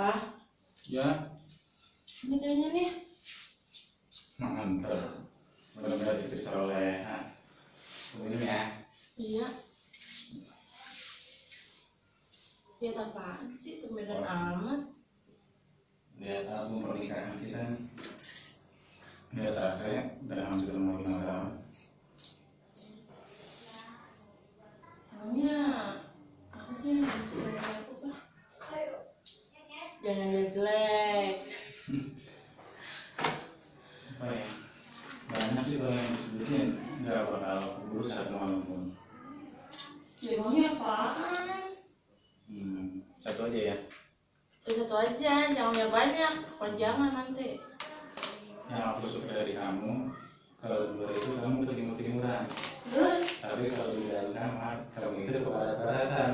Ah, Ya, ini kayaknya nih. mantap. Benar-benar istri soleha. Ini ya. Iya. Lihat apaan sih? Tumbenan amat. Lihat album pernikahan kita. Lihat rasanya udah hampir mau 5 tahun. Namanya apa sih yang harus dari aku, Pak? Jangan jelek. Apa ya? Banyak sih kalau yang disebutin nggak bakal keburu satu malam pun. Ya maunya apaan? Satu aja ya. Ya satu aja, jangan yang banyak. Panjangan nanti. Yang aku suka dari kamu, kalau di luar itu kamu timur-timuran. Terus? Tapi kalau di dalam kamar, kamu itu kebarat-baratan.